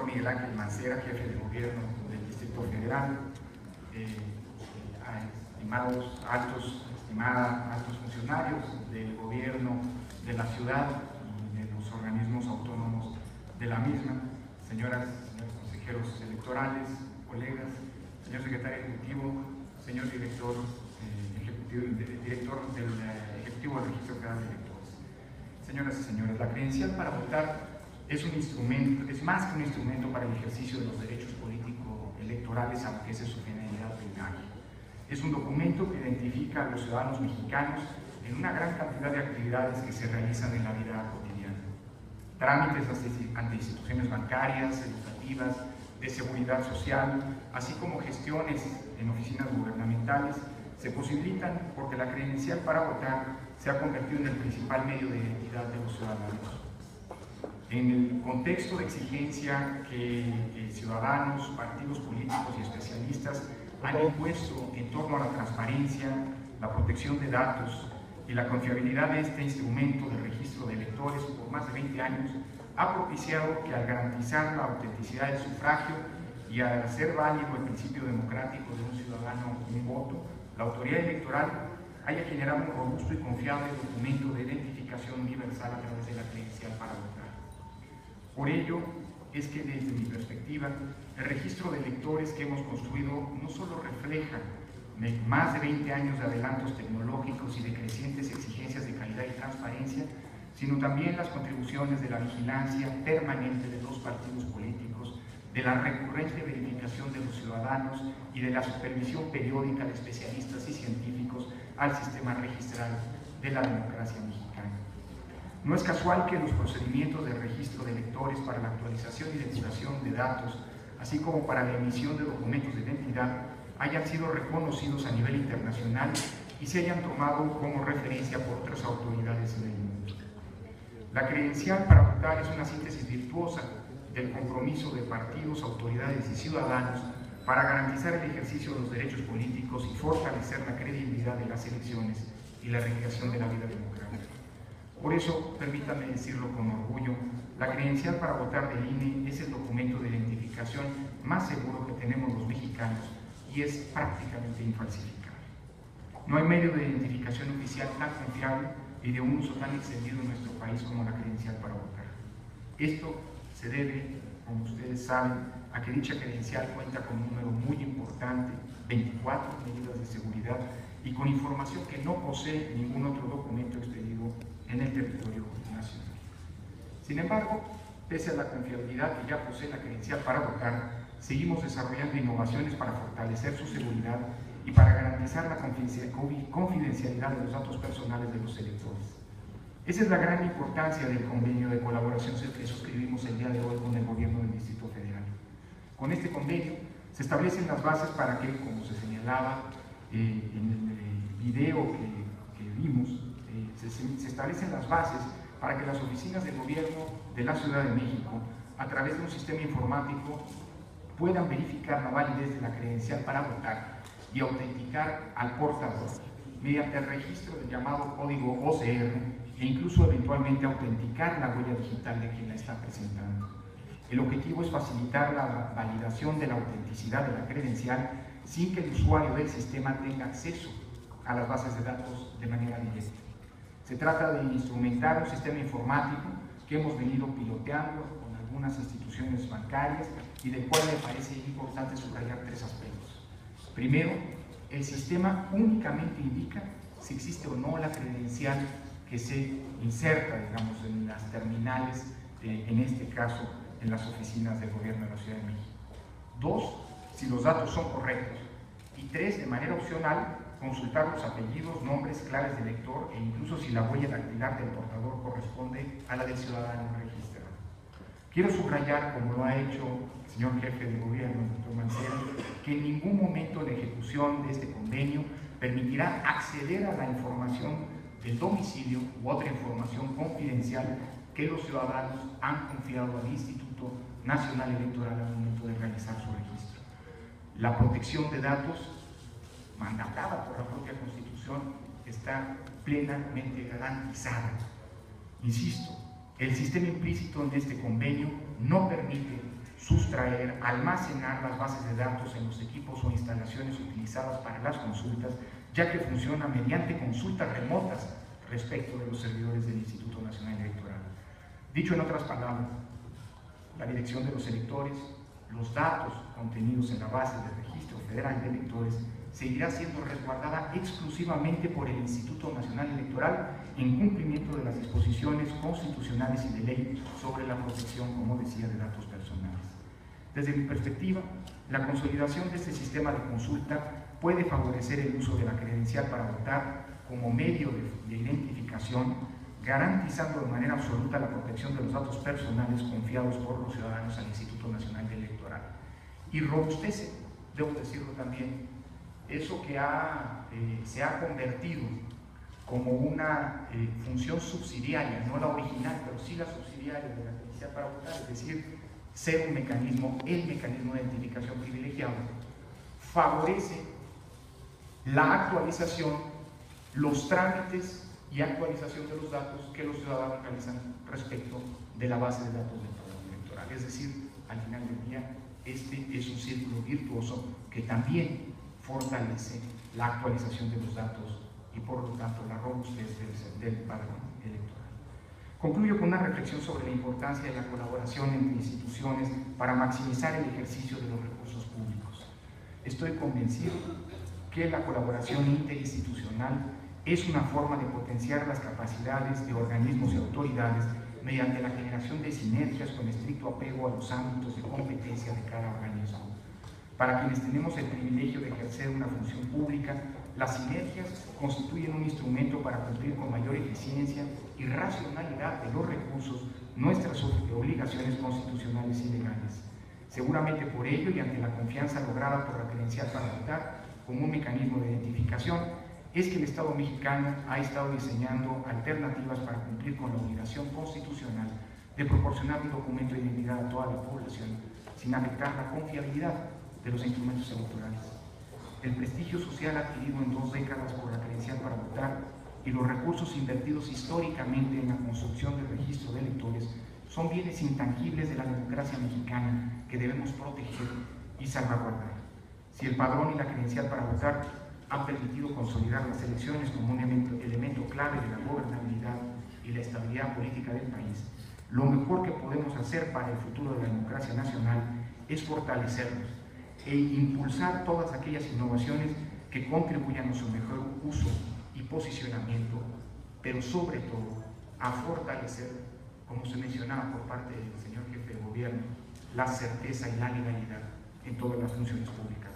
Miguel Ángel Mancera, jefe de gobierno del Distrito Federal, estimados altos funcionarios del gobierno de la ciudad y de los organismos autónomos de la misma, señoras y señores consejeros electorales, colegas, señor secretario ejecutivo, señor director del Ejecutivo del Registro Federal de Electores. Señoras y señores, la credencial para votar es un instrumento, es más que un instrumento para el ejercicio de los derechos político-electorales, aunque esa es su finalidad primaria. Es un documento que identifica a los ciudadanos mexicanos en una gran cantidad de actividades que se realizan en la vida cotidiana. Trámites ante instituciones bancarias, educativas, de seguridad social, así como gestiones en oficinas gubernamentales, se posibilitan porque la credencial para votar se ha convertido en el principal medio de identidad de los ciudadanos. En el contexto de exigencia que ciudadanos, partidos políticos y especialistas han impuesto en torno a la transparencia, la protección de datos y la confiabilidad de este instrumento de registro de electores por más de 20 años, ha propiciado que al garantizar la autenticidad del sufragio y al hacer válido el principio democrático de un ciudadano un voto, la autoridad electoral haya generado un robusto y confiable documento de identificación universal a través de la credencial para votar. Por ello es que desde mi perspectiva, el registro de electores que hemos construido no solo refleja más de 20 años de adelantos tecnológicos y de crecientes exigencias de calidad y transparencia, sino también las contribuciones de la vigilancia permanente de los partidos políticos, de la recurrente verificación de los ciudadanos y de la supervisión periódica de especialistas y científicos al sistema registral de la democracia mexicana. No es casual que los procedimientos de registro de electores para la actualización y depuración de datos, así como para la emisión de documentos de identidad, hayan sido reconocidos a nivel internacional y se hayan tomado como referencia por otras autoridades en el mundo. La credencial para votar es una síntesis virtuosa del compromiso de partidos, autoridades y ciudadanos para garantizar el ejercicio de los derechos políticos y fortalecer la credibilidad de las elecciones y la realización de la vida democrática. Por eso, permítanme decirlo con orgullo, la credencial para votar del INE es el documento de identificación más seguro que tenemos los mexicanos y es prácticamente infalsificable. No hay medio de identificación oficial tan confiable y de un uso tan extendido en nuestro país como la credencial para votar. Esto se debe, como ustedes saben, a que dicha credencial cuenta con un número muy importante, 24 medidas de seguridad y con información que no posee ningún otro documento expedido en el territorio nacional. Sin embargo, pese a la confiabilidad que ya posee la credencial para votar, seguimos desarrollando innovaciones para fortalecer su seguridad y para garantizar la confidencialidad de los datos personales de los electores. Esa es la gran importancia del convenio de colaboración que suscribimos el día de hoy con el gobierno del Distrito Federal. Con este convenio se establecen las bases para que, como se señalaba en el video que vimos, se establecen las bases para que las oficinas de gobierno de la Ciudad de México, a través de un sistema informático, puedan verificar la validez de la credencial para votar y autenticar al portador mediante el registro del llamado código OCR e incluso eventualmente autenticar la huella digital de quien la está presentando. El objetivo es facilitar la validación de la autenticidad de la credencial sin que el usuario del sistema tenga acceso a las bases de datos de manera directa. Se trata de instrumentar un sistema informático que hemos venido piloteando con algunas instituciones bancarias y del cual me parece importante subrayar 3 aspectos. Primero, el sistema únicamente indica si existe o no la credencial que se inserta, digamos, en las terminales, en este caso, en las oficinas del gobierno de la Ciudad de México. 2, si los datos son correctos. Y 3, de manera opcional, consultar los apellidos, nombres, claves del elector e incluso si la huella dactilar del portador corresponde a la del ciudadano registrado. Quiero subrayar, como lo ha hecho el señor jefe de gobierno, el doctor Mancera, que en ningún momento la ejecución de este convenio permitirá acceder a la información del domicilio u otra información confidencial que los ciudadanos han confiado al Instituto Nacional Electoral al momento de realizar su registro. La protección de datos, mandatada por la propia Constitución, está plenamente garantizada. Insisto, el sistema implícito en este convenio no permite sus sustraer, almacenar las bases de datos en los equipos o instalaciones utilizadas para las consultas, ya que funciona mediante consultas remotas respecto de los servidores del Instituto Nacional Electoral. Dicho en otras palabras, la dirección de los electores, los datos contenidos en la base de registro federal de electores, seguirá siendo resguardada exclusivamente por el Instituto Nacional Electoral en cumplimiento de las disposiciones constitucionales y de ley sobre la protección, como decía, de datos personales. Desde mi perspectiva, la consolidación de este sistema de consulta puede favorecer el uso de la credencial para votar como medio de identificación, garantizando de manera absoluta la protección de los datos personales confiados por los ciudadanos al Instituto Nacional Electoral. Y robustece, debo decirlo también, eso que se ha convertido como una función subsidiaria, no la original, pero sí la subsidiaria de la credencial para votar, es decir, ser un mecanismo, el mecanismo de identificación privilegiado, favorece la actualización, los trámites y actualización de los datos que los ciudadanos realizan respecto de la base de datos del padrón electoral. Es decir, al final del día, este es un círculo virtuoso que también fortalece la actualización de los datos y por lo tanto la robustez del padrón electoral. Concluyo con una reflexión sobre la importancia de la colaboración entre instituciones para maximizar el ejercicio de los recursos públicos. Estoy convencido que la colaboración interinstitucional es una forma de potenciar las capacidades de organismos y autoridades mediante la generación de sinergias con estricto apego a los ámbitos de competencia de cada organismo. Para quienes tenemos el privilegio de ejercer una función pública, las sinergias constituyen un instrumento para cumplir con mayor eficiencia y racionalidad de los recursos nuestras obligaciones constitucionales y legales. Seguramente por ello y ante la confianza lograda por la credencial para votar como un mecanismo de identificación, es que el Estado mexicano ha estado diseñando alternativas para cumplir con la obligación constitucional de proporcionar un documento de identidad a toda la población sin afectar la confiabilidad de los instrumentos electorales. El prestigio social adquirido en 2 décadas por la credencial para votar y los recursos invertidos históricamente en la construcción del registro de electores son bienes intangibles de la democracia mexicana que debemos proteger y salvaguardar. Si el padrón y la credencial para votar han permitido consolidar las elecciones como un elemento clave de la gobernabilidad y la estabilidad política del país, lo mejor que podemos hacer para el futuro de la democracia nacional es fortalecerlos e impulsar todas aquellas innovaciones que contribuyan a su mejor uso y posicionamiento, pero sobre todo a fortalecer, como se mencionaba por parte del señor jefe de gobierno, la certeza y la legalidad en todas las funciones públicas.